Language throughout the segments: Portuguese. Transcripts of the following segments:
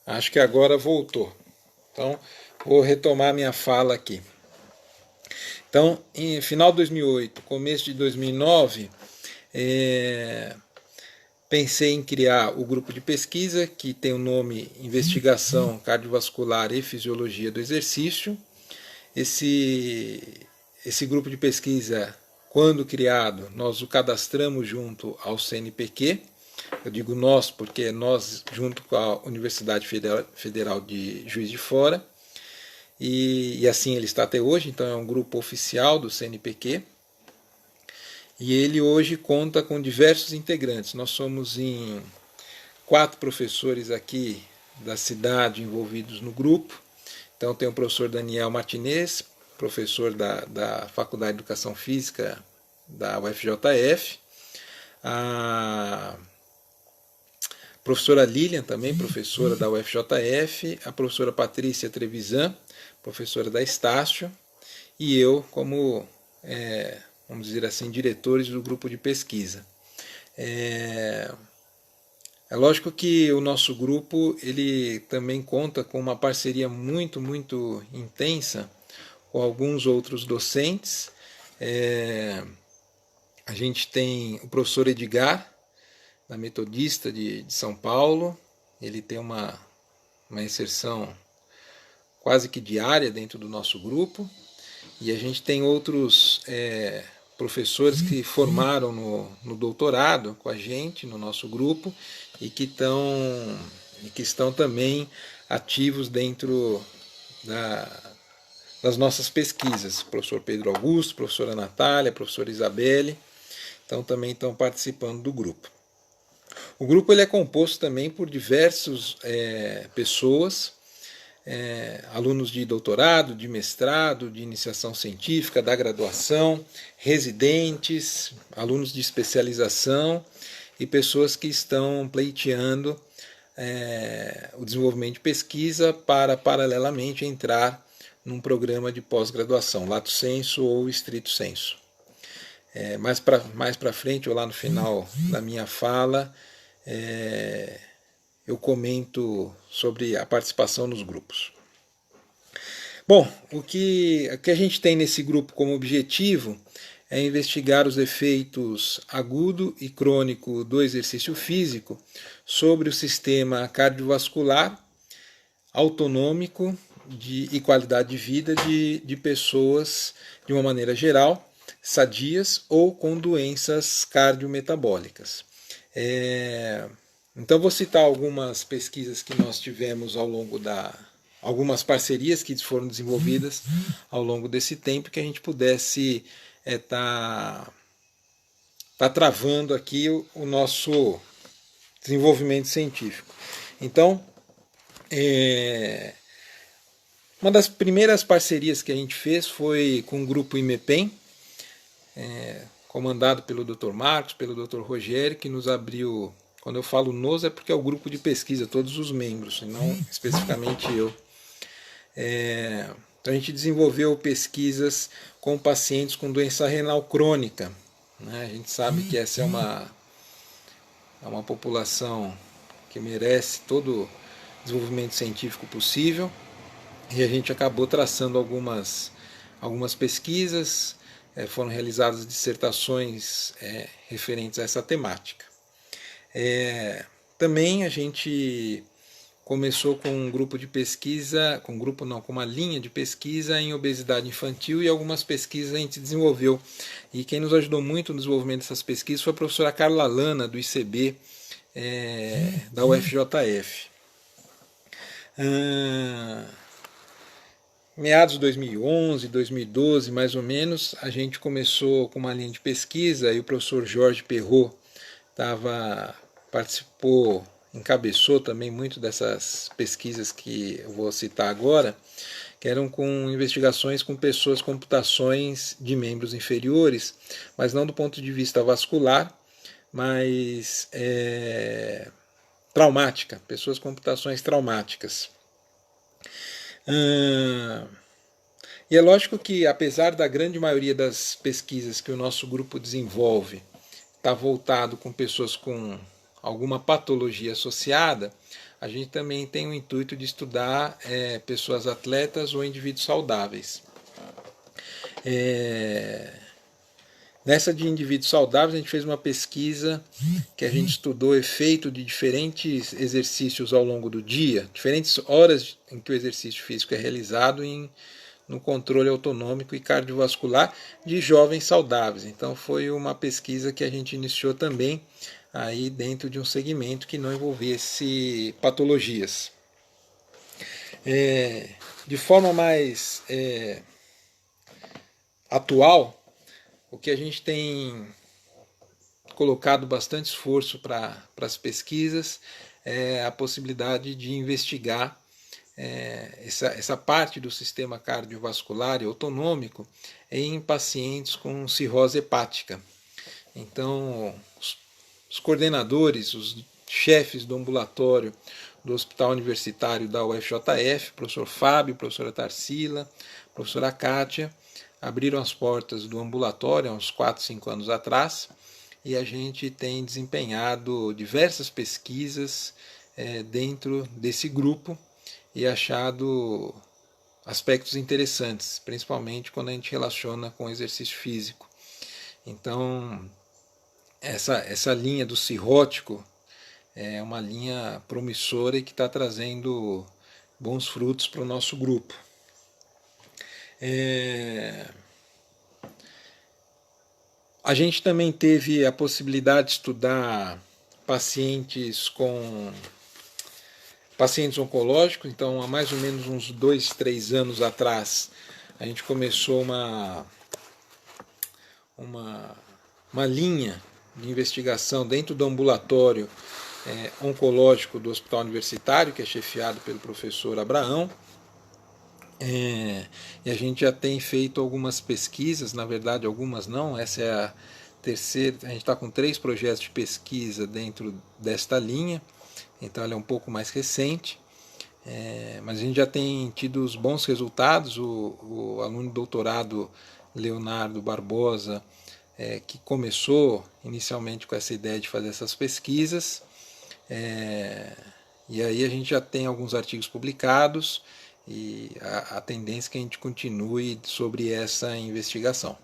Acho que agora voltou. Então, vou retomar minha fala aqui. Então, em final de 2008, começo de 2009, pensei em criar o grupo de pesquisa, que tem o nome Investigação Cardiovascular e Fisiologia do Exercício. Esse grupo de pesquisa, quando criado, nós o cadastramos junto ao CNPq. Eu digo nós porque é nós junto com a Universidade Federal de Juiz de Fora. E assim ele está até hoje, então é um grupo oficial do CNPq. E ele hoje conta com diversos integrantes. Nós somos em 4 professores aqui da cidade envolvidos no grupo. Então tem o professor Daniel Martinez, professor da Faculdade de Educação Física da UFJF, a professora Lilian, também professora da UFJF, a professora Patrícia Trevisan, professora da Estácio, e eu como, vamos dizer assim, diretores do grupo de pesquisa. É lógico que o nosso grupo ele também conta com uma parceria muito intensa com alguns outros docentes. A gente tem o professor Edgar, da Metodista de São Paulo. Ele tem uma inserção quase que diária dentro do nosso grupo. E a gente tem outros professores que formaram no doutorado com a gente, no nosso grupo, e que estão também ativos dentro das nossas pesquisas. O professor Pedro Augusto, professora Natália, professora Isabelle, então também estão participando do grupo. O grupo ele é composto também por diversas pessoas, alunos de doutorado, de mestrado, de iniciação científica, da graduação, residentes, alunos de especialização e pessoas que estão pleiteando o desenvolvimento de pesquisa para, paralelamente, entrar num programa de pós-graduação, lato sensu ou estrito sensu. Mais para frente, ou lá no final da minha fala, eu comento sobre a participação nos grupos. Bom, o que a gente tem nesse grupo como objetivo é investigar os efeitos agudo e crônico do exercício físico sobre o sistema cardiovascular, autonômico e qualidade de vida de pessoas, de uma maneira geral, sadias ou com doenças cardiometabólicas. Então vou citar algumas pesquisas que nós tivemos ao longo algumas parcerias que foram desenvolvidas ao longo desse tempo, que a gente pudesse tá travando aqui o nosso desenvolvimento científico. Então, uma das primeiras parcerias que a gente fez foi com o grupo IMEPEN, comandado pelo Dr. Marcos, pelo Dr. Rogério, que nos abriu. Quando eu falo nós, é porque é o grupo de pesquisa, todos os membros, e não especificamente eu. Então a gente desenvolveu pesquisas com pacientes com doença renal crônica. A gente sabe que essa é uma população que merece todo o desenvolvimento científico possível, e a gente acabou traçando algumas pesquisas, foram realizadas dissertações referentes a essa temática. Também a gente começou com um grupo de pesquisa, com uma linha de pesquisa em obesidade infantil, e algumas pesquisas a gente desenvolveu. E quem nos ajudou muito no desenvolvimento dessas pesquisas foi a professora Carla Lana, do ICB, da UFJF. Meados de 2011, 2012, mais ou menos, a gente começou com uma linha de pesquisa, e o professor Jorge Perrot participou, encabeçou também muito dessas pesquisas que eu vou citar agora, que eram com investigações com pessoas com amputações de membros inferiores, mas não do ponto de vista vascular, mas traumática, pessoas com amputações traumáticas. E é lógico que, apesar da grande maioria das pesquisas que o nosso grupo desenvolve está voltado com pessoas com alguma patologia associada, a gente também tem o intuito de estudar pessoas atletas ou indivíduos saudáveis. Nessa de indivíduos saudáveis, a gente fez uma pesquisa que a gente estudou o efeito de diferentes exercícios ao longo do dia, diferentes horas em que o exercício físico é realizado no controle autonômico e cardiovascular de jovens saudáveis. Então foi uma pesquisa que a gente iniciou também aí dentro de um segmento que não envolvesse patologias. De forma mais atual, o que a gente tem colocado bastante esforço para as pesquisas é a possibilidade de investigar essa parte do sistema cardiovascular e autonômico em pacientes com cirrose hepática. Então, os coordenadores, os chefes do ambulatório do Hospital Universitário da UFJF, professor Fábio, professora Tarsila, professora Kátia, abriram as portas do ambulatório há uns 4, 5 anos atrás, e a gente tem desempenhado diversas pesquisas dentro desse grupo e achado aspectos interessantes, principalmente quando a gente relaciona com o exercício físico. Então, essa linha do cirrótico é uma linha promissora e que está trazendo bons frutos para o nosso grupo. A gente também teve a possibilidade de estudar pacientes oncológicos. Então, há mais ou menos uns 2, 3 anos atrás, a gente começou uma linha de investigação dentro do ambulatório oncológico do Hospital Universitário, que é chefiado pelo professor Abraão. E a gente já tem feito algumas pesquisas, na verdade algumas não, essa é a terceira, a gente está com 3 projetos de pesquisa dentro desta linha, então ela é um pouco mais recente, mas a gente já tem tido os bons resultados. O aluno de doutorado Leonardo Barbosa, que começou inicialmente com essa ideia de fazer essas pesquisas, e aí a gente já tem alguns artigos publicados, e a tendência é que a gente continue sobre essa investigação.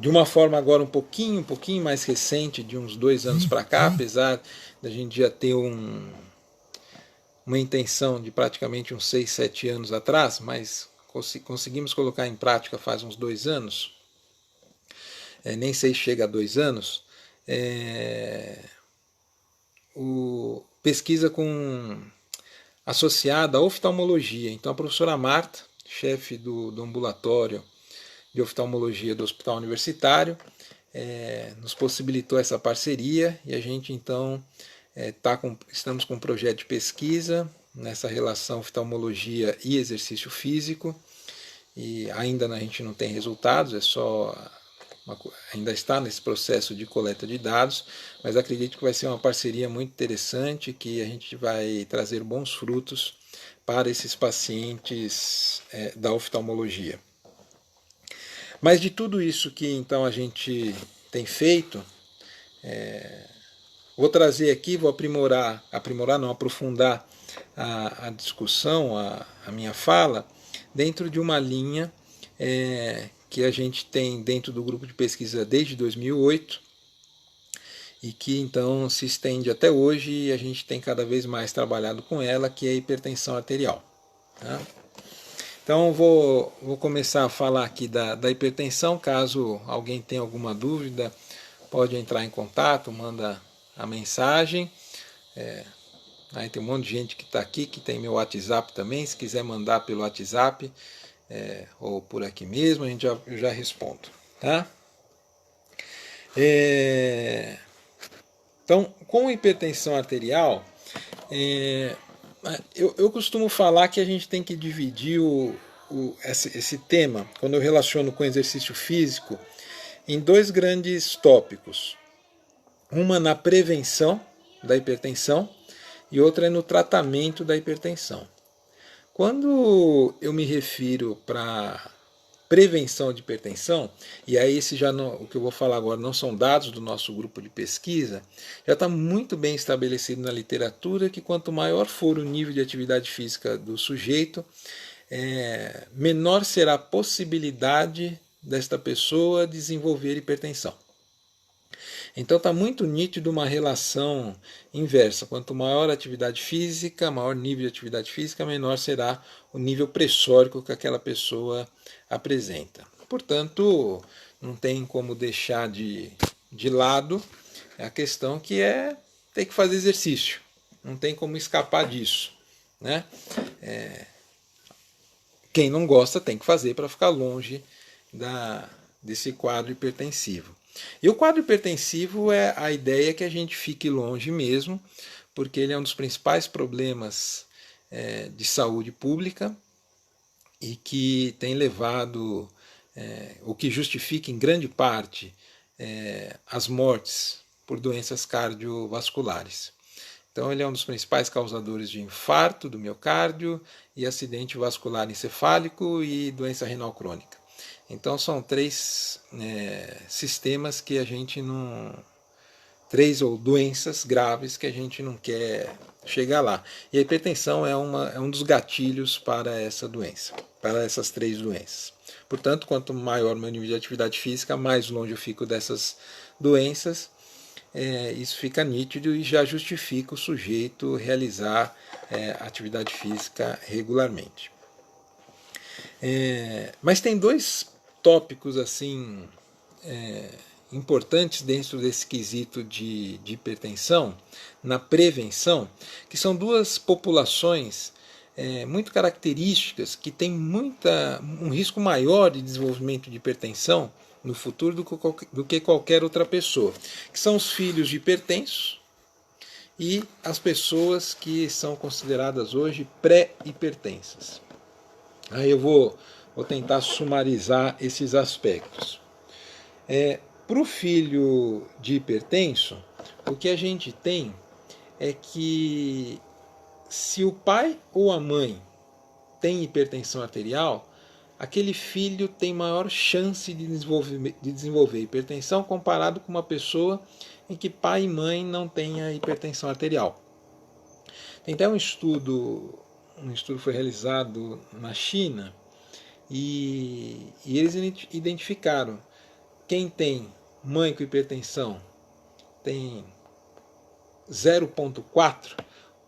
De uma forma agora um pouquinho mais recente, de uns 2 anos para cá, apesar da gente já ter uma intenção de praticamente uns 6, 7 anos atrás, mas conseguimos colocar em prática faz uns 2 anos, nem sei se chega a 2 anos, pesquisa associada à oftalmologia. Então a professora Marta, chefe do ambulatório de oftalmologia do Hospital Universitário, nos possibilitou essa parceria, e a gente então estamos com um projeto de pesquisa nessa relação oftalmologia e exercício físico, e ainda a gente não tem resultados, ainda está nesse processo de coleta de dados, mas acredito que vai ser uma parceria muito interessante, que a gente vai trazer bons frutos para esses pacientes da oftalmologia. Mas de tudo isso que então a gente tem feito, vou trazer aqui, vou aprofundar a discussão, a minha fala, dentro de uma linha que a gente tem dentro do grupo de pesquisa desde 2008 e que então se estende até hoje, e a gente tem cada vez mais trabalhado com ela, que é a hipertensão arterial. Tá? Então vou começar a falar aqui da hipertensão. Caso alguém tenha alguma dúvida, pode entrar em contato, manda a mensagem. Aí tem um monte de gente que está aqui, que tem meu WhatsApp também, se quiser mandar pelo WhatsApp, ou por aqui mesmo, eu já respondo. Tá? Então, com hipertensão arterial, eu costumo falar que a gente tem que dividir esse tema, quando eu relaciono com exercício físico, em 2 grandes tópicos. Uma na prevenção da hipertensão e outra é no tratamento da hipertensão. Quando eu me refiro para prevenção de hipertensão, e aí esse já não, o que eu vou falar agora não são dados do nosso grupo de pesquisa, já está muito bem estabelecido na literatura que quanto maior for o nível de atividade física do sujeito, menor será a possibilidade desta pessoa desenvolver hipertensão. Então está muito nítido uma relação inversa. Quanto maior a atividade física, maior nível de atividade física, menor será o nível pressórico que aquela pessoa apresenta. Portanto, não tem como deixar de lado a questão que é ter que fazer exercício. Não tem como escapar disso, né? Quem não gosta tem que fazer para ficar longe desse quadro hipertensivo. E o quadro hipertensivo é a ideia que a gente fique longe mesmo, porque ele é um dos principais problemas de saúde pública e que tem levado, o que justifica em grande parte as mortes por doenças cardiovasculares. Então ele é um dos principais causadores de infarto do miocárdio e acidente vascular encefálico e doença renal crônica. Então são três sistemas que a gente não... três ou doenças graves que a gente não quer chegar lá. E a hipertensão é um dos gatilhos para essa doença, para essas três doenças. Portanto, quanto maior o meu nível de atividade física, mais longe eu fico dessas doenças. Isso fica nítido e já justifica o sujeito realizar atividade física regularmente. Mas tem dois tópicos assim importantes dentro desse quesito de hipertensão, na prevenção, que são duas populações muito características que têm um risco maior de desenvolvimento de hipertensão no futuro do que qualquer outra pessoa, que são os filhos de hipertensos e as pessoas que são consideradas hoje pré-hipertensas. Aí eu vou tentar sumarizar esses aspectos. Para o filho de hipertenso, o que a gente tem é que se o pai ou a mãe tem hipertensão arterial, aquele filho tem maior chance de desenvolver hipertensão comparado com uma pessoa em que pai e mãe não tenham hipertensão arterial. Tem até um estudo foi realizado na China e eles identificaram quem tem mãe com hipertensão tem 0,4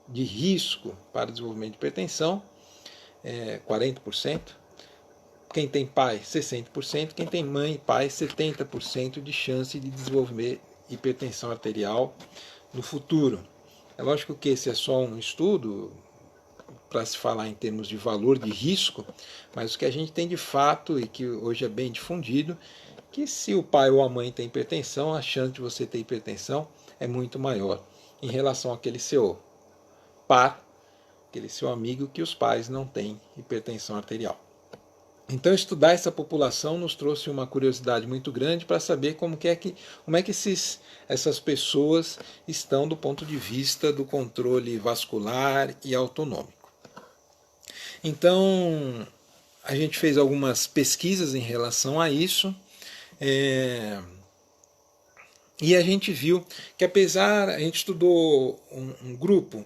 de risco para desenvolvimento de hipertensão, 40%. Quem tem pai, 60%. Quem tem mãe e pai, 70% de chance de desenvolver hipertensão arterial no futuro. É lógico que esse é só um estudo para se falar em termos de valor de risco, mas o que a gente tem de fato e que hoje é bem difundido, que se o pai ou a mãe tem hipertensão, a chance de você ter hipertensão é muito maior em relação àquele seu par, aquele seu amigo que os pais não têm hipertensão arterial. Então estudar essa população nos trouxe uma curiosidade muito grande para saber como é que essas pessoas estão do ponto de vista do controle vascular e autonômico. Então a gente fez algumas pesquisas em relação a isso, e a gente viu que a gente estudou um grupo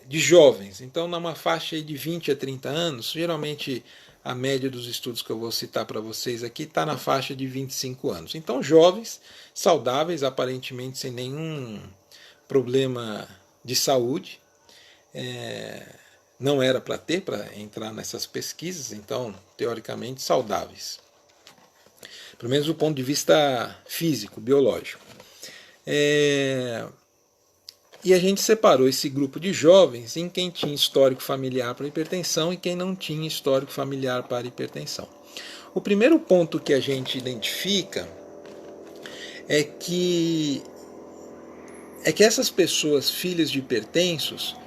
de jovens, então numa faixa de 20 a 30 anos, geralmente a média dos estudos que eu vou citar para vocês aqui está na faixa de 25 anos. Então jovens, saudáveis, aparentemente sem nenhum problema de saúde, não era para entrar nessas pesquisas, então teoricamente saudáveis. Pelo menos do ponto de vista físico, biológico. E a gente separou esse grupo de jovens em quem tinha histórico familiar para hipertensão e quem não tinha histórico familiar para hipertensão. O primeiro ponto que a gente identifica é que essas pessoas, filhas de hipertensos,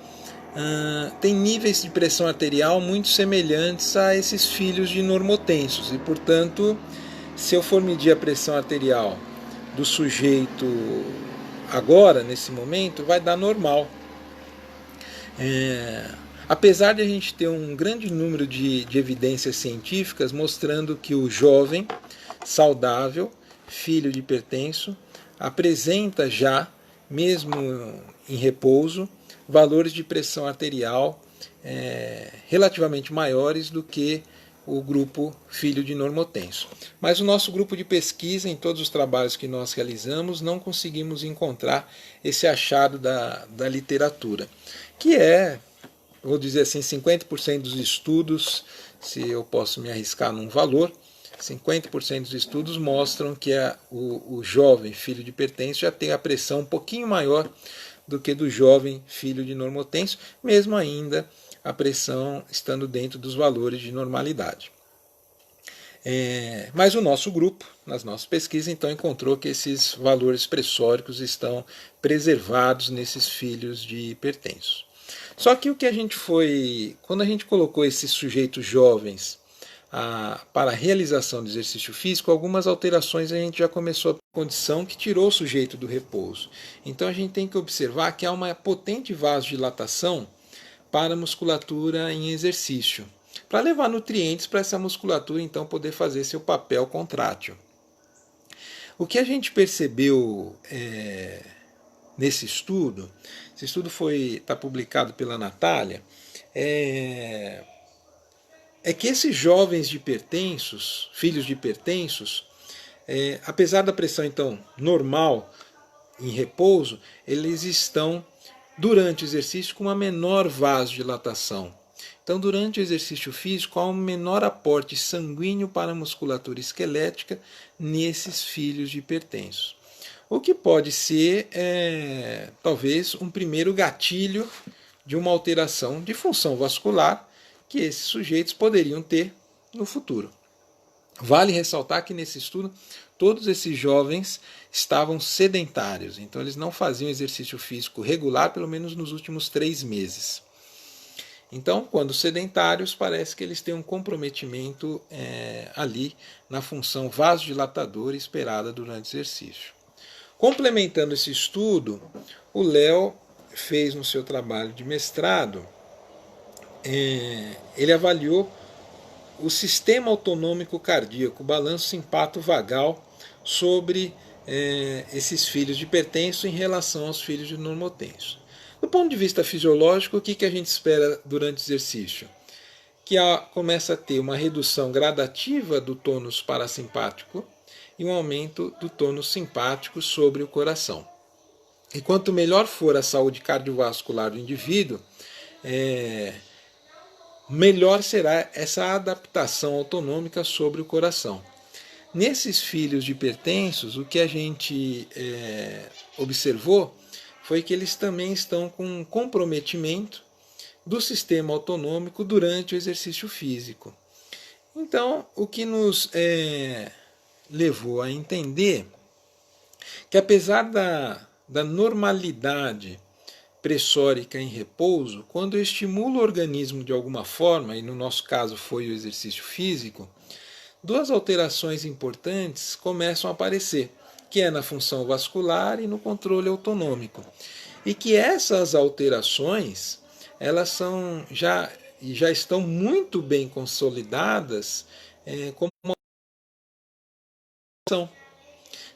têm níveis de pressão arterial muito semelhantes a esses filhos de normotensos e, portanto, se eu for medir a pressão arterial do sujeito agora, nesse momento, vai dar normal. Apesar de a gente ter um grande número de evidências científicas mostrando que o jovem saudável, filho de hipertenso, apresenta já, mesmo em repouso, valores de pressão arterial relativamente maiores do que o grupo filho de normotenso. Mas o nosso grupo de pesquisa, em todos os trabalhos que nós realizamos, não conseguimos encontrar esse achado da literatura, que vou dizer assim, 50% dos estudos, se eu posso me arriscar num valor, 50% dos estudos mostram que o jovem filho de hipertenso já tem a pressão um pouquinho maior do que do jovem filho de normotenso, mesmo ainda a pressão estando dentro dos valores de normalidade. Mas o nosso grupo, nas nossas pesquisas, então encontrou que esses valores pressóricos estão preservados nesses filhos de hipertensos. Só que o que a gente quando a gente colocou esses sujeitos jovens para a realização do exercício físico, algumas alterações a gente já começou a condição que tirou o sujeito do repouso. Então a gente tem que observar que há uma potente vasodilatação para a musculatura em exercício, para levar nutrientes para essa musculatura então poder fazer seu papel contrátil. O que a gente percebeu nesse estudo, esse estudo está publicado pela Natália, é que esses jovens de hipertensos, filhos de hipertensos, apesar da pressão então normal em repouso, eles estão durante o exercício com uma menor vasodilatação. Então, durante o exercício físico, há um menor aporte sanguíneo para a musculatura esquelética nesses filhos de hipertensos. O que pode ser, talvez, um primeiro gatilho de uma alteração de função vascular que esses sujeitos poderiam ter no futuro. Vale ressaltar que nesse estudo todos esses jovens estavam sedentários, então eles não faziam exercício físico regular pelo menos nos últimos 3 meses. Então, quando sedentários, parece que eles têm um comprometimento ali na função vasodilatadora esperada durante o exercício. Complementando esse estudo, o Léo fez no seu trabalho de mestrado, ele avaliou o sistema autonômico cardíaco, o balanço simpato-vagal sobre esses filhos de hipertenso em relação aos filhos de normotenso. Do ponto de vista fisiológico, o que a gente espera durante o exercício? Que começa a ter uma redução gradativa do tônus parasimpático e um aumento do tônus simpático sobre o coração. E quanto melhor for a saúde cardiovascular do indivíduo, melhor será essa adaptação autonômica sobre o coração. Nesses filhos de hipertensos, o que a gente observou foi que eles também estão com um comprometimento do sistema autonômico durante o exercício físico. Então, o que nos levou a entender que, apesar da normalidade pressórica em repouso, quando eu estimulo o organismo de alguma forma, e no nosso caso foi o exercício físico, 2 alterações importantes começam a aparecer, que é na função vascular e no controle autonômico. E que essas alterações, elas já estão muito bem consolidadas como uma ação.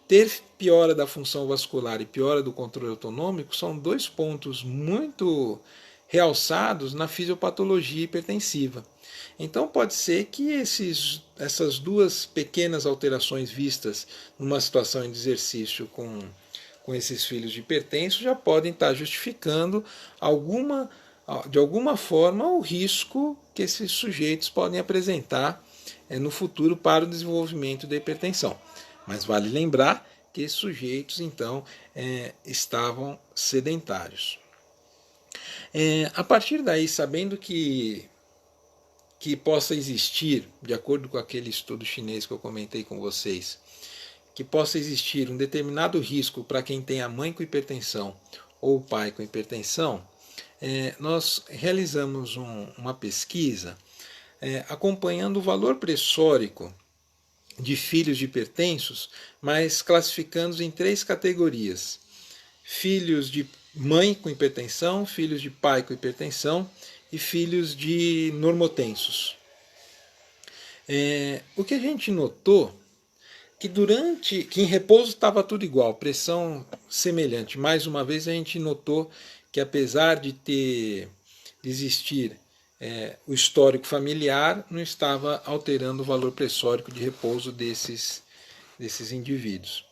Ter piora da função vascular e piora do controle autonômico são 2 pontos muito realçados na fisiopatologia hipertensiva. Então pode ser que essas 2 pequenas alterações vistas numa situação de exercício com esses filhos de hipertenso já podem estar justificando de alguma forma o risco que esses sujeitos podem apresentar no futuro para o desenvolvimento da hipertensão. Mas vale lembrar que esses sujeitos, então, estavam sedentários. A partir daí, sabendo que possa existir, de acordo com aquele estudo chinês que eu comentei com vocês, que possa existir um determinado risco para quem tem a mãe com hipertensão ou o pai com hipertensão, nós realizamos uma pesquisa acompanhando o valor pressórico de filhos de hipertensos, mas classificando em 3 categorias: filhos de mãe com hipertensão, filhos de pai com hipertensão e filhos de normotensos. O que a gente notou que em repouso estava tudo igual, pressão semelhante. Mais uma vez a gente notou que apesar de existir o histórico familiar, não estava alterando o valor pressórico de repouso desses indivíduos.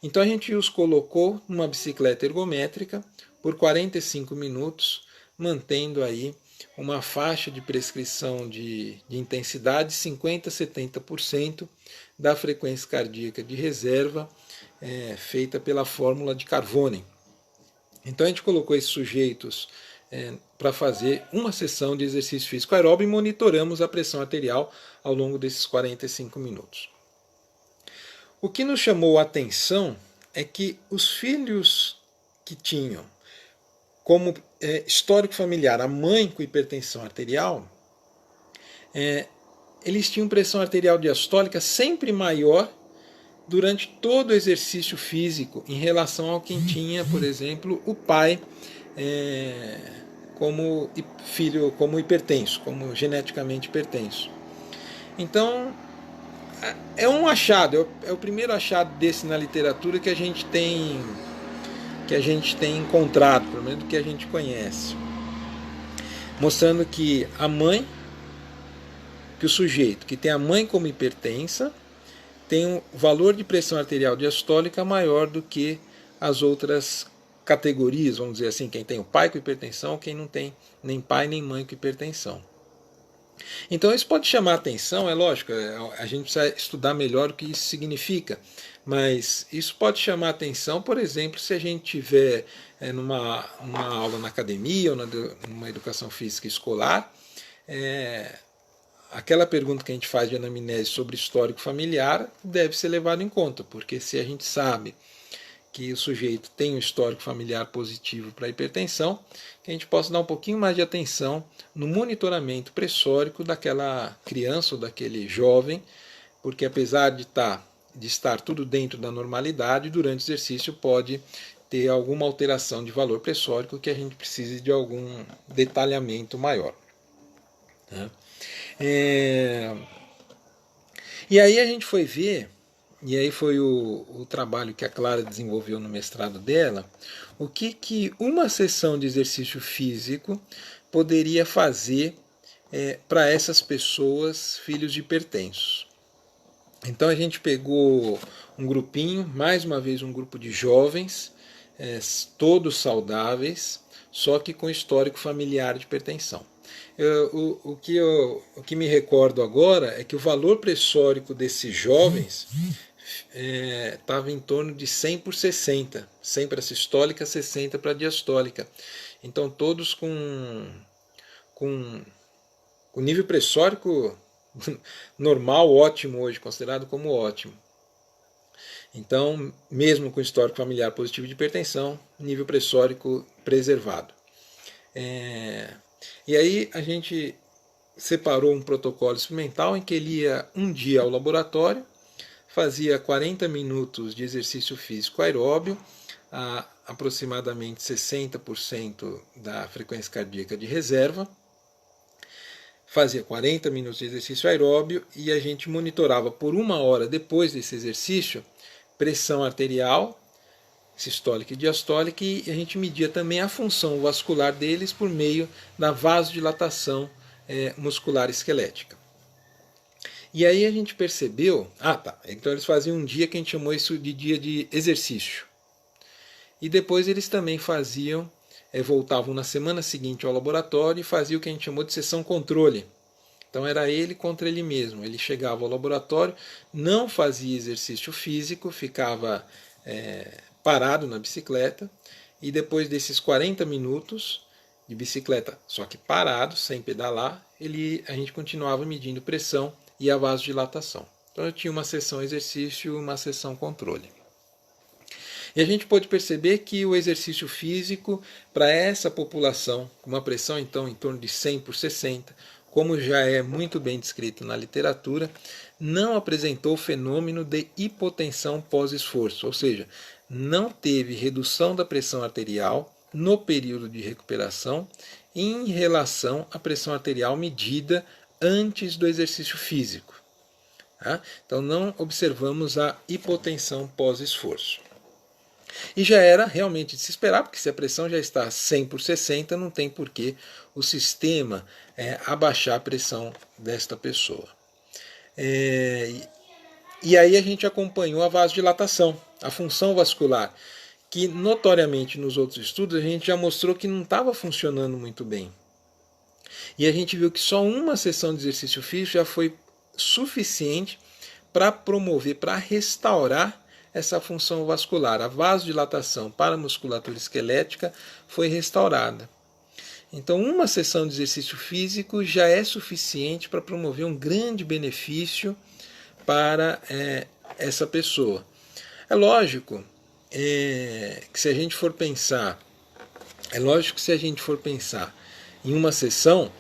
Então a gente os colocou numa bicicleta ergométrica por 45 minutos, mantendo aí uma faixa de prescrição de intensidade 50% a 70% da frequência cardíaca de reserva feita pela fórmula de Carvone. Então a gente colocou esses sujeitos para fazer uma sessão de exercício físico aeróbio e monitoramos a pressão arterial ao longo desses 45 minutos. O que nos chamou a atenção é que os filhos que tinham como histórico familiar a mãe com hipertensão arterial, eles tinham pressão arterial diastólica sempre maior durante todo o exercício físico em relação ao quem tinha, por exemplo, o pai como filho, como hipertenso, como geneticamente hipertenso. Então, é um achado, é o primeiro achado desse na literatura que a gente tem encontrado, pelo menos que a gente conhece, mostrando que o sujeito que tem a mãe como hipertensa tem um valor de pressão arterial diastólica maior do que as outras categorias, vamos dizer assim, quem tem o pai com hipertensão, quem não tem nem pai nem mãe com hipertensão. Então isso pode chamar a atenção, é lógico, a gente precisa estudar melhor o que isso significa, mas isso pode chamar a atenção, por exemplo, se a gente tiver numa aula na academia ou numa educação física escolar, aquela pergunta que a gente faz de anamnese sobre histórico familiar deve ser levada em conta, porque se a gente sabe que o sujeito tem um histórico familiar positivo para hipertensão, que a gente possa dar um pouquinho mais de atenção no monitoramento pressórico daquela criança ou daquele jovem, porque apesar de estar tudo dentro da normalidade, durante o exercício pode ter alguma alteração de valor pressórico que a gente precise de algum detalhamento maior. E aí a gente foi ver, e aí foi o trabalho que a Clara desenvolveu no mestrado dela, o que uma sessão de exercício físico poderia fazer para essas pessoas, filhos de hipertensos. Então a gente pegou um grupinho, mais uma vez um grupo de jovens, todos saudáveis, só que com histórico familiar de hipertensão. O que me recordo agora é que o valor pressórico desses jovens estava em torno de 100 por 60, 100 para sistólica, 60 para diastólica. Então todos com nível pressórico normal, ótimo hoje, considerado como ótimo. Então, mesmo com histórico familiar positivo de hipertensão, nível pressórico preservado. E aí a gente separou um protocolo experimental em que ele ia um dia ao laboratório, fazia 40 minutos de exercício físico aeróbio, a aproximadamente 60% da frequência cardíaca de reserva, fazia 40 minutos de exercício aeróbio e a gente monitorava por 1 hora depois desse exercício pressão arterial, sistólica e diastólica, e a gente media também a função vascular deles por meio da vasodilatação muscular esquelética. E aí a gente percebeu, então eles faziam um dia que a gente chamou isso de dia de exercício. E depois eles também faziam, voltavam na semana seguinte ao laboratório e faziam o que a gente chamou de sessão controle. Então era ele contra ele mesmo. Ele chegava ao laboratório, não fazia exercício físico, ficava parado na bicicleta, e depois desses 40 minutos de bicicleta, só que parado, sem pedalar, a gente continuava medindo pressão e a vasodilatação. Então eu tinha uma sessão exercício e uma sessão controle. E a gente pode perceber que o exercício físico, para essa população, com uma pressão então em torno de 100 por 60, como já é muito bem descrito na literatura, não apresentou fenômeno de hipotensão pós-esforço, ou seja, não teve redução da pressão arterial no período de recuperação em relação à pressão arterial medida antes do exercício físico. Tá? Então não observamos a hipotensão pós-esforço. E já era realmente de se esperar, porque se a pressão já está 100/60, não tem por que o sistema abaixar a pressão desta pessoa. E aí a gente acompanhou a vasodilatação, a função vascular, que notoriamente nos outros estudos a gente já mostrou que não estava funcionando muito bem. E a gente viu que só uma sessão de exercício físico já foi suficiente para promover, para restaurar essa função vascular. A vasodilatação para a musculatura esquelética foi restaurada. Então, uma sessão de exercício físico já é suficiente para promover um grande benefício para essa pessoa. É lógico que se a gente for pensar, em uma sessão,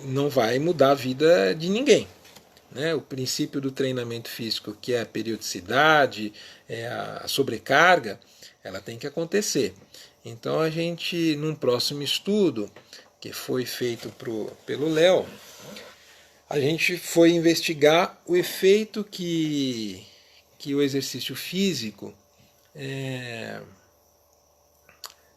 não vai mudar a vida de ninguém. Né? O princípio do treinamento físico, que é a periodicidade, a sobrecarga, ela tem que acontecer. Então a gente, num próximo estudo, que foi feito pelo Léo, a gente foi investigar o efeito que o exercício físico,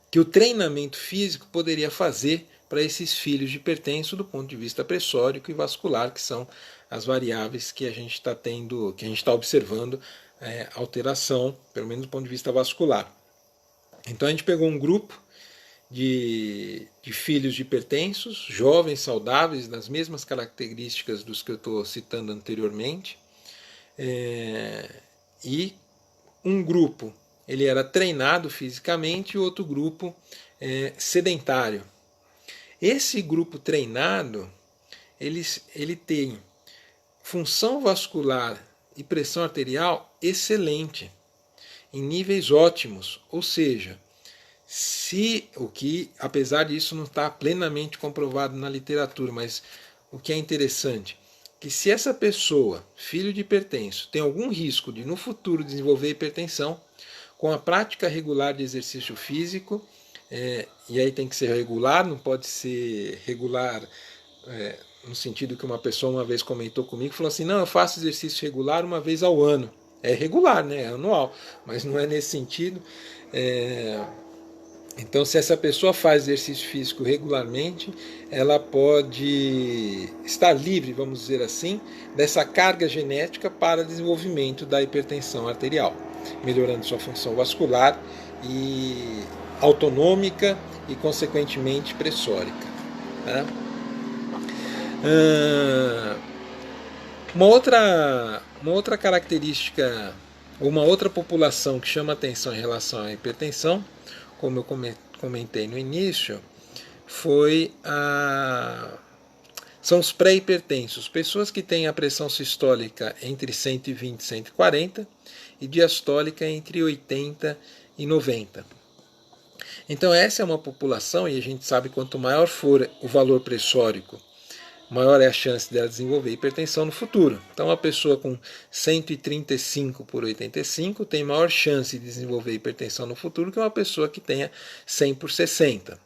que o treinamento físico poderia fazer para esses filhos de hipertenso do ponto de vista pressórico e vascular, que são as variáveis que a gente está tendo, que a gente está observando alteração, pelo menos do ponto de vista vascular. Então a gente pegou um grupo de filhos de hipertensos, jovens, saudáveis, nas mesmas características dos que eu estou citando anteriormente, e um grupo ele era treinado fisicamente e outro grupo sedentário. Esse grupo treinado ele tem função vascular e pressão arterial excelente, em níveis ótimos, ou seja, o que, apesar disso, não está plenamente comprovado na literatura, mas o que é interessante, que se essa pessoa, filho de hipertenso, tem algum risco de no futuro desenvolver hipertensão, com a prática regular de exercício físico, e aí tem que ser regular, não pode ser regular no sentido que uma pessoa uma vez comentou comigo, falou assim, não, eu faço exercício regular uma vez ao ano. É regular, né? É anual, mas não é nesse sentido. Então, se essa pessoa faz exercício físico regularmente, ela pode estar livre, vamos dizer assim, dessa carga genética para desenvolvimento da hipertensão arterial, melhorando sua função vascular e autonômica e, consequentemente, pressórica. Né? Uma outra característica, uma outra população que chama atenção em relação à hipertensão, como eu comentei no início, são os pré-hipertensos, pessoas que têm a pressão sistólica entre 120 e 140 e diastólica entre 80 e 90. Então essa é uma população, e a gente sabe que quanto maior for o valor pressórico, maior é a chance dela desenvolver hipertensão no futuro. Então, uma pessoa com 135/85 tem maior chance de desenvolver hipertensão no futuro que uma pessoa que tenha 100/60.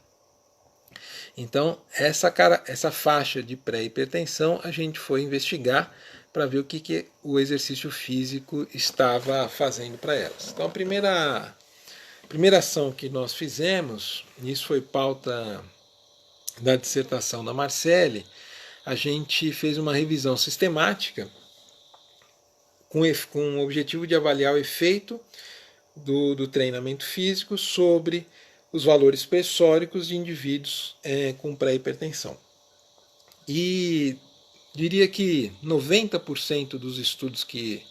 Então, essa faixa de pré-hipertensão a gente foi investigar para ver o que o exercício físico estava fazendo para elas. Então, a primeira ação que nós fizemos, e isso foi pauta da dissertação da Marcele, a gente fez uma revisão sistemática com o objetivo de avaliar o efeito do treinamento físico sobre os valores pressóricos de indivíduos com pré-hipertensão. E diria que 90% dos estudos que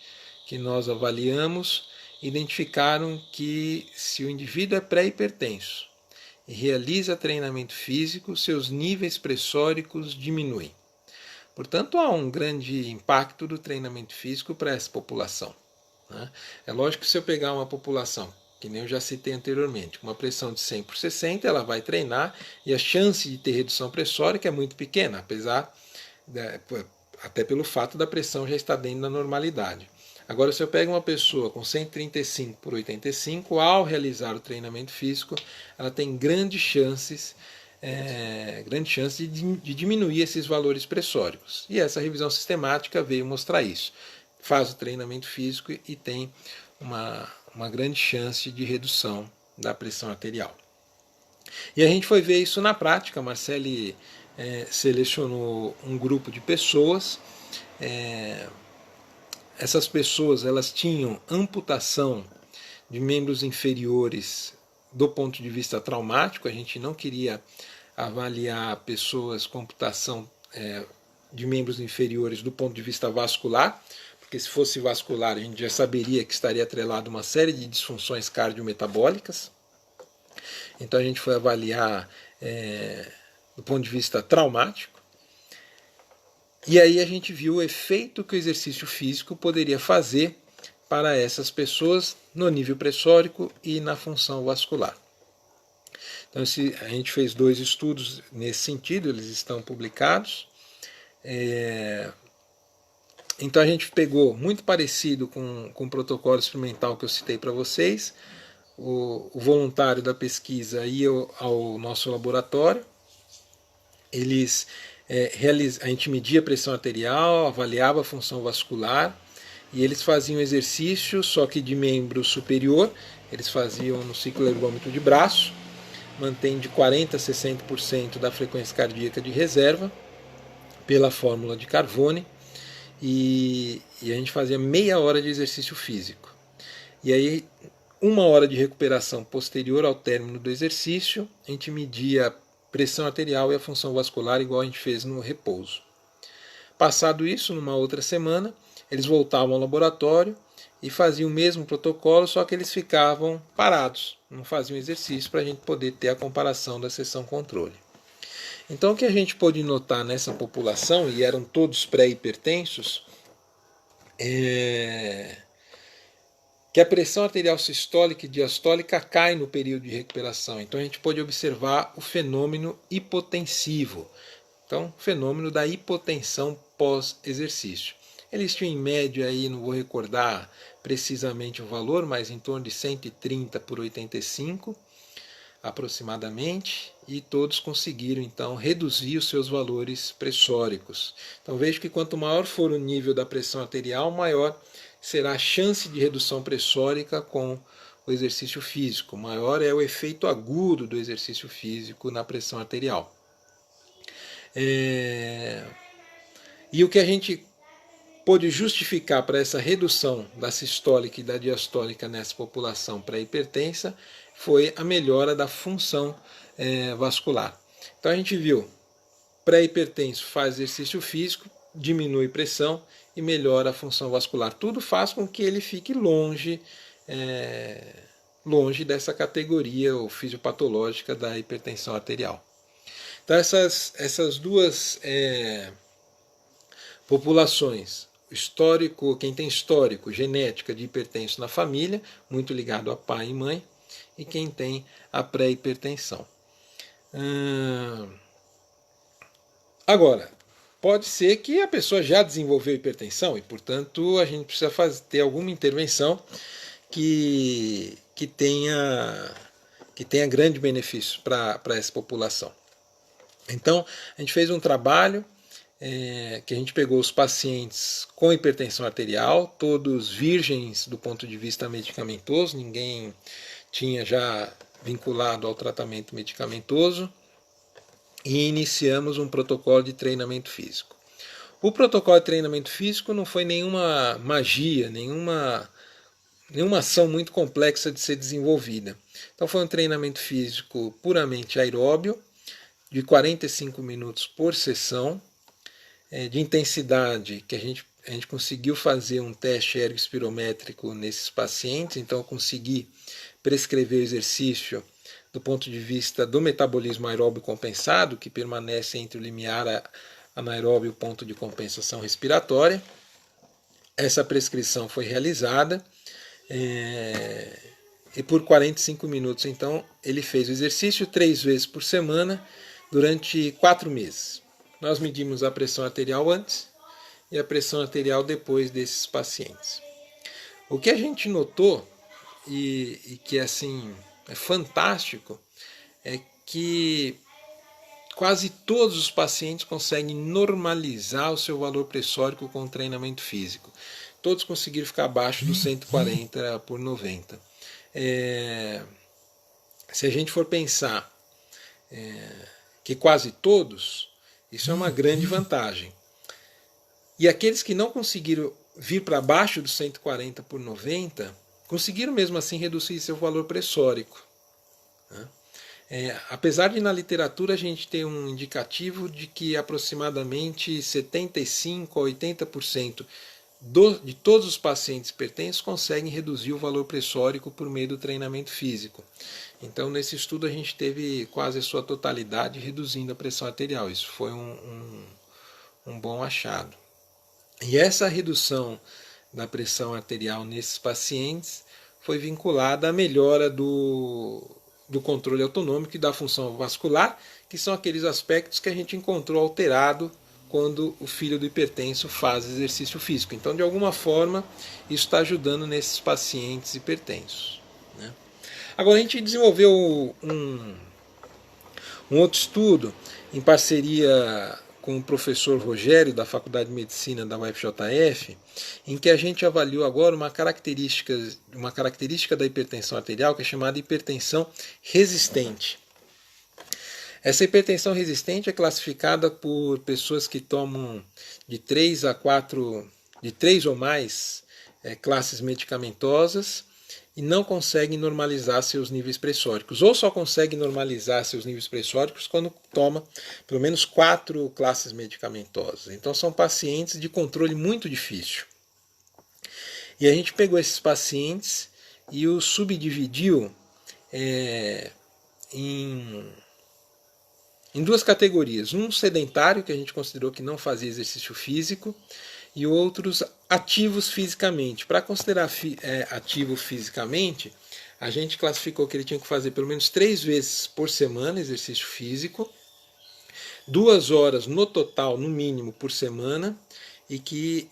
nós avaliamos identificaram que se o indivíduo é pré-hipertenso e realiza treinamento físico, seus níveis pressóricos diminuem. Portanto, há um grande impacto do treinamento físico para essa população. Né? É lógico que se eu pegar uma população, que nem eu já citei anteriormente, com uma pressão de 100/60, ela vai treinar e a chance de ter redução pressórica é muito pequena, até pelo fato da pressão já estar dentro da normalidade. Agora, se eu pego uma pessoa com 135 por 85, ao realizar o treinamento físico, ela tem grandes chances de diminuir esses valores pressóricos. E essa revisão sistemática veio mostrar isso. Faz o treinamento físico e tem uma grande chance de redução da pressão arterial. E a gente foi ver isso na prática. A Marcele selecionou um grupo de pessoas. Essas pessoas elas tinham amputação de membros inferiores do ponto de vista traumático. A gente não queria avaliar pessoas com amputação de membros inferiores do ponto de vista vascular, porque se fosse vascular a gente já saberia que estaria atrelado a uma série de disfunções cardiometabólicas. Então a gente foi avaliar do ponto de vista traumático. E aí a gente viu o efeito que o exercício físico poderia fazer para essas pessoas no nível pressórico e na função vascular. Então a gente fez 2 estudos nesse sentido, eles estão publicados. Então a gente pegou, muito parecido com o protocolo experimental que eu citei para vocês, o voluntário da pesquisa ia ao nosso laboratório, a gente media a pressão arterial, avaliava a função vascular, e eles faziam exercício, só que de membro superior, eles faziam no ciclo ergômetro de braço, mantém de 40% a 60% da frequência cardíaca de reserva, pela fórmula de Carbone, e a gente fazia meia hora de exercício físico. E aí, 1 hora de recuperação posterior ao término do exercício, a gente media a pressão arterial e a função vascular igual a gente fez no repouso. Passado isso, numa outra semana, eles voltavam ao laboratório e faziam o mesmo protocolo, só que eles ficavam parados, não faziam exercício para a gente poder ter a comparação da sessão controle. Então o que a gente pôde notar nessa população, e eram todos pré-hipertensos, que a pressão arterial sistólica e diastólica cai no período de recuperação. Então a gente pôde observar o fenômeno hipotensivo, então fenômeno da hipotensão pós-exercício. Eles tinham em média, aí, não vou recordar precisamente o valor, mas em torno de 130 por 85 aproximadamente, e todos conseguiram então reduzir os seus valores pressóricos. Então vejo que quanto maior for o nível da pressão arterial, maior será a chance de redução pressórica com o exercício físico, maior é o efeito agudo do exercício físico na pressão arterial. E o que a gente pôde justificar para essa redução da sistólica e da diastólica nessa população pré-hipertensa foi a melhora da função vascular. Então a gente viu, pré-hipertenso faz exercício físico, diminui pressão e melhora a função vascular. Tudo faz com que ele fique longe dessa categoria ou fisiopatológica da hipertensão arterial. Então essas duas populações, histórico, quem tem histórico, genética de hipertenso na família, muito ligado a pai e mãe, e quem tem a pré-hipertensão. Agora, pode ser que a pessoa já desenvolveu hipertensão e, portanto, a gente precisa ter alguma intervenção que tenha grande benefício para essa população. Então, a gente fez um trabalho que a gente pegou os pacientes com hipertensão arterial, todos virgens do ponto de vista medicamentoso, ninguém tinha já vinculado ao tratamento medicamentoso, e iniciamos um protocolo de treinamento físico. O protocolo de treinamento físico não foi nenhuma magia, nenhuma ação muito complexa de ser desenvolvida. Então foi um treinamento físico puramente aeróbio, de 45 minutos por sessão, de intensidade, que a gente conseguiu fazer um teste ergospirométrico nesses pacientes, então eu consegui prescrever o exercício do ponto de vista do metabolismo aeróbio compensado, que permanece entre o limiar anaeróbio e o ponto de compensação respiratória. Essa prescrição foi realizada e por 45 minutos, então, ele fez o exercício 3 vezes por semana durante 4 meses. Nós medimos a pressão arterial antes e a pressão arterial depois desses pacientes. O que a gente notou, e que assim, é fantástico, é que quase todos os pacientes conseguem normalizar o seu valor pressórico com o treinamento físico. Todos conseguiram ficar abaixo dos 140/90. Se a gente for pensar que quase todos, isso é uma grande vantagem. E aqueles que não conseguiram vir para baixo dos 140/90, conseguiram mesmo assim reduzir seu valor pressórico. Apesar de na literatura a gente ter um indicativo de que aproximadamente 75% a 80% de todos os pacientes hipertensos conseguem reduzir o valor pressórico por meio do treinamento físico. Então, nesse estudo, a gente teve quase a sua totalidade reduzindo a pressão arterial. Isso foi um bom achado. E essa redução da pressão arterial nesses pacientes foi vinculada à melhora do controle autonômico e da função vascular, que são aqueles aspectos que a gente encontrou alterado quando o filho do hipertenso faz exercício físico. Então, de alguma forma, isso está ajudando nesses pacientes hipertensos. Agora, a gente desenvolveu um outro estudo em parceria com o professor Rogério, da Faculdade de Medicina da UFJF, em que a gente avaliou agora uma característica da hipertensão arterial que é chamada hipertensão resistente. Essa hipertensão resistente é classificada por pessoas que tomam de 3 ou mais classes medicamentosas e não conseguem normalizar seus níveis pressóricos, ou só conseguem normalizar seus níveis pressóricos quando toma pelo menos 4 classes medicamentosas. Então são pacientes de controle muito difícil. E a gente pegou esses pacientes e os subdividiu em duas categorias. Um sedentário, que a gente considerou que não fazia exercício físico, e outros ativos fisicamente. Para considerar ativo fisicamente, a gente classificou que ele tinha que fazer pelo menos 3 vezes por semana exercício físico, 2 horas no total, no mínimo, por semana, e que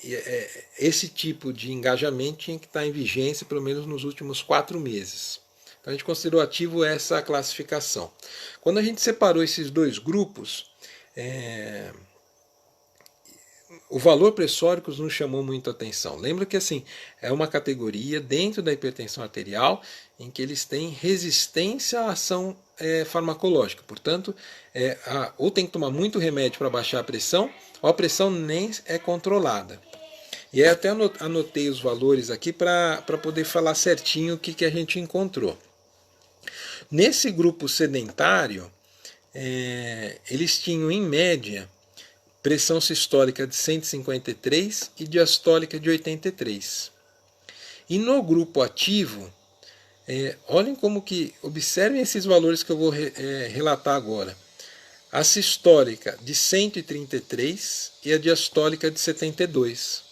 esse tipo de engajamento tinha que estar em vigência pelo menos nos últimos 4 meses. Então a gente considerou ativo essa classificação. Quando a gente separou esses dois grupos, o valor pressórico nos chamou muito a atenção. Lembra que assim, é uma categoria dentro da hipertensão arterial em que eles têm resistência à ação farmacológica. Portanto, ou tem que tomar muito remédio para baixar a pressão, ou a pressão nem é controlada. E aí até anotei os valores aqui para poder falar certinho o que a gente encontrou. Nesse grupo sedentário, eles tinham em média pressão sistólica de 153 e diastólica de 83. E no grupo ativo, olhem como que, observem esses valores que eu vou relatar agora. A sistólica de 133 e a diastólica de 72.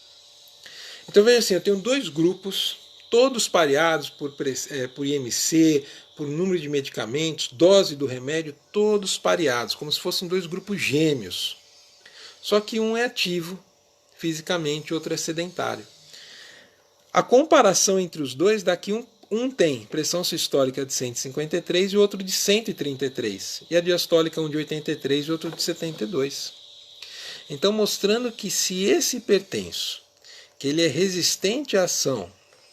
Então veja assim, eu tenho dois grupos, todos pareados por IMC, por número de medicamentos, dose do remédio, todos pareados, como se fossem dois grupos gêmeos. Só que um é ativo fisicamente e outro é sedentário. A comparação entre os dois dá que um tem pressão sistólica de 153 e o outro de 133. E a diastólica um de 83 e outro de 72. Então mostrando que se esse hipertenso, que ele é resistente à ação,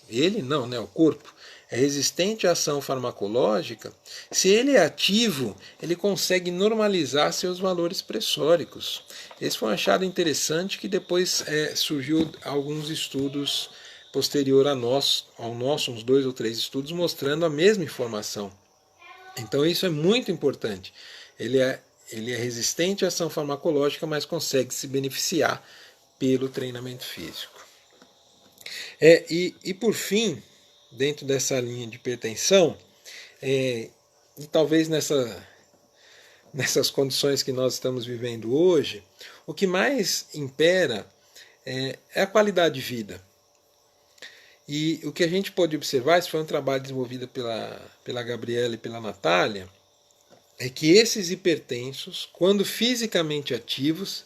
ele não, né, o corpo, é resistente à ação farmacológica, se ele é ativo, ele consegue normalizar seus valores pressóricos. Esse foi um achado interessante que depois surgiu alguns estudos posterior ao nosso, uns 2 ou 3 estudos mostrando a mesma informação. Então isso é muito importante. Ele é resistente à ação farmacológica, mas consegue se beneficiar pelo treinamento físico. E por fim, dentro dessa linha de hipertensão, e talvez nessas condições que nós estamos vivendo hoje, o que mais impera é a qualidade de vida. E o que a gente pode observar, esse foi um trabalho desenvolvido pela Gabriela e pela Natália, é que esses hipertensos, quando fisicamente ativos,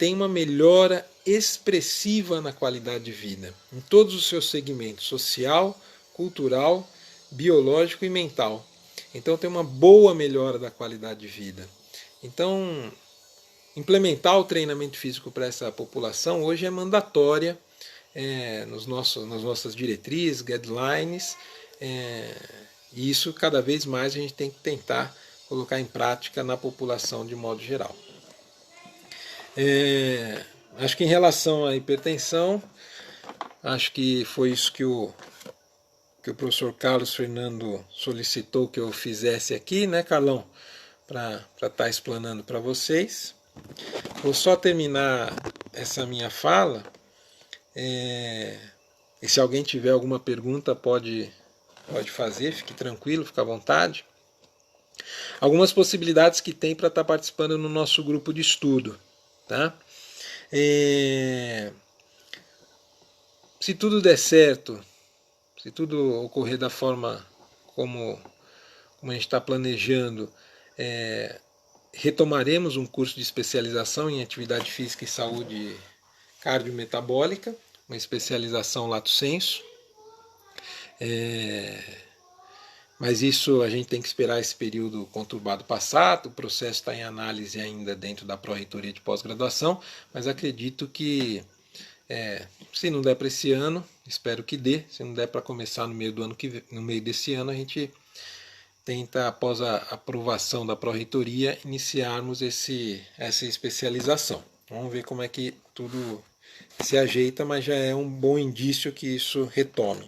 tem uma melhora expressiva na qualidade de vida, em todos os seus segmentos, social, cultural, biológico e mental. Então tem uma boa melhora da qualidade de vida. Então, implementar o treinamento físico para essa população hoje é mandatória nas nossas diretrizes, guidelines, e isso cada vez mais a gente tem que tentar colocar em prática na população de modo geral. Acho que em relação à hipertensão, acho que foi isso que o professor Carlos Fernando solicitou que eu fizesse aqui, né, Carlão? Para estar explanando para vocês. Vou só terminar essa minha fala. E se alguém tiver alguma pergunta, pode fazer, fique tranquilo, fique à vontade. Algumas possibilidades que tem para estar participando no nosso grupo de estudo. Tá? Se tudo der certo, se tudo ocorrer da forma como a gente está planejando, retomaremos um curso de especialização em atividade física e saúde cardiometabólica, uma especialização lato sensu. Mas isso a gente tem que esperar esse período conturbado passar, o processo está em análise ainda dentro da Pró-Reitoria de Pós-Graduação, mas acredito que, se não der para esse ano, espero que dê, se não der para começar no meio desse ano, a gente tenta, após a aprovação da Pró-Reitoria, iniciarmos essa especialização. Vamos ver como é que tudo se ajeita, mas já é um bom indício que isso retome.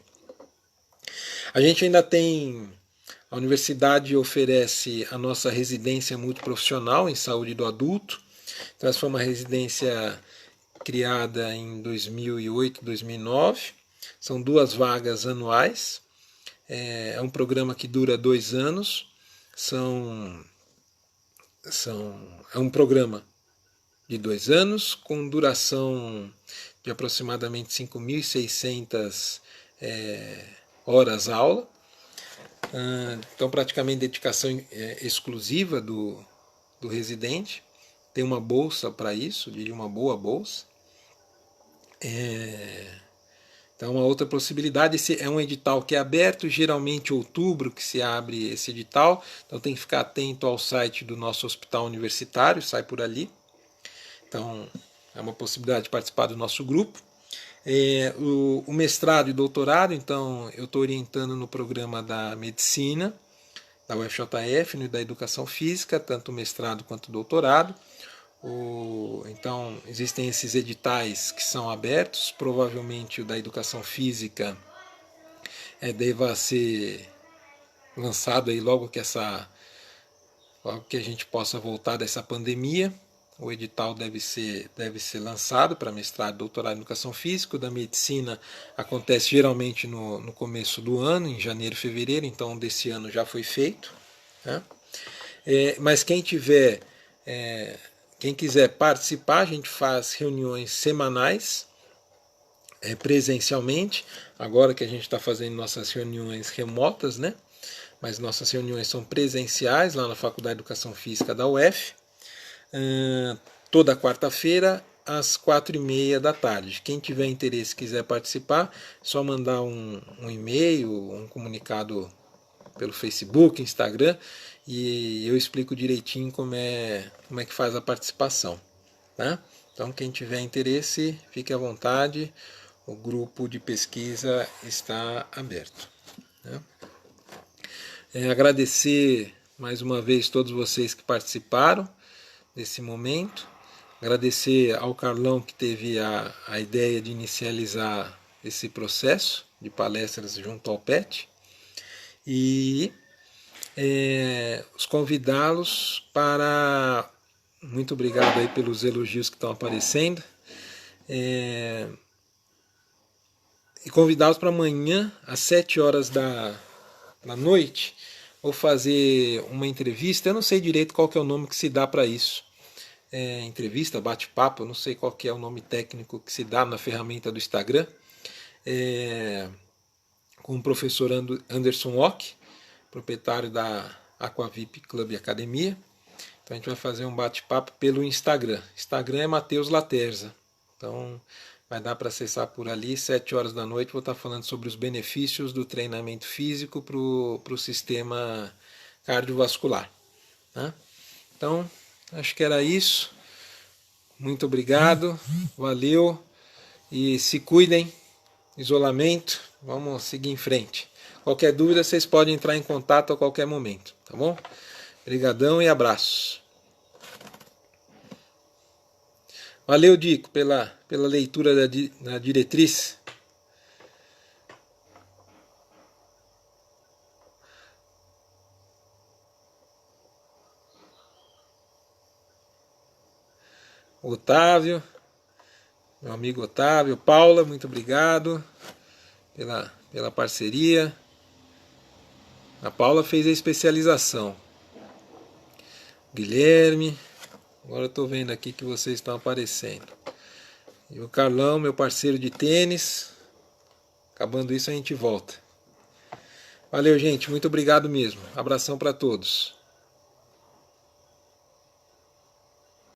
A gente ainda tem... A universidade oferece a nossa residência multiprofissional em saúde do adulto. Então, essa foi uma residência criada em 2008, 2009. São 2 vagas anuais. É um programa que dura 2 anos. É um programa de 2 anos, com duração de aproximadamente 5.600 horas aula. Então, praticamente dedicação exclusiva do residente. Tem uma bolsa para isso, diria uma boa bolsa. Então, uma outra possibilidade, esse é um edital que é aberto, geralmente em outubro que se abre esse edital, então tem que ficar atento ao site do nosso hospital universitário, sai por ali. Então, é uma possibilidade de participar do nosso grupo. O mestrado e doutorado, então eu estou orientando no programa da medicina, da UFJF, e da educação física, tanto o mestrado quanto o doutorado. Então existem esses editais que são abertos, provavelmente o da educação física deva ser lançado aí logo que a gente possa voltar dessa pandemia. O edital deve ser lançado para mestrado e doutorado em educação física. O da medicina acontece geralmente no começo do ano, em janeiro, fevereiro, então desse ano já foi feito. Né? Mas quem quiser participar, a gente faz reuniões semanais, presencialmente. Agora que a gente está fazendo nossas reuniões remotas, né? Mas nossas reuniões são presenciais lá na Faculdade de Educação Física da UF. Toda quarta-feira às 4h30 da tarde. Quem tiver interesse e quiser participar, é só mandar um e-mail, um comunicado pelo Facebook, Instagram, e eu explico direitinho como é que faz a participação. Tá? Então, quem tiver interesse, fique à vontade, o grupo de pesquisa está aberto. Né? Agradecer mais uma vez todos vocês que participaram desse momento. Agradecer ao Carlão que teve a ideia de inicializar esse processo de palestras junto ao PET. E os convidá-los para... Muito obrigado aí pelos elogios que estão aparecendo. E convidá-los para amanhã, às 7h da noite, vou fazer uma entrevista. Eu não sei direito qual que é o nome que se dá para isso. Entrevista, bate-papo, eu não sei qual que é o nome técnico que se dá na ferramenta do Instagram. Com o professor Anderson Ock, proprietário da Aquavip Club e Academia. Então a gente vai fazer um bate-papo pelo Instagram. Instagram é Matheus Laterza. Então vai dar para acessar por ali, 7 horas da noite. Vou estar falando sobre os benefícios do treinamento físico para o sistema cardiovascular. Né? Então, acho que era isso. Muito obrigado, valeu e se cuidem. Isolamento, vamos seguir em frente. Qualquer dúvida, vocês podem entrar em contato a qualquer momento, tá bom? Obrigadão e abraços. Valeu, Dico, pela leitura da diretriz. Otávio, meu amigo Otávio, Paula, muito obrigado pela parceria. A Paula fez a especialização. Guilherme, agora eu estou vendo aqui que vocês estão aparecendo. E o Carlão, meu parceiro de tênis. Acabando isso, a gente volta. Valeu, gente, muito obrigado mesmo. Abração para todos.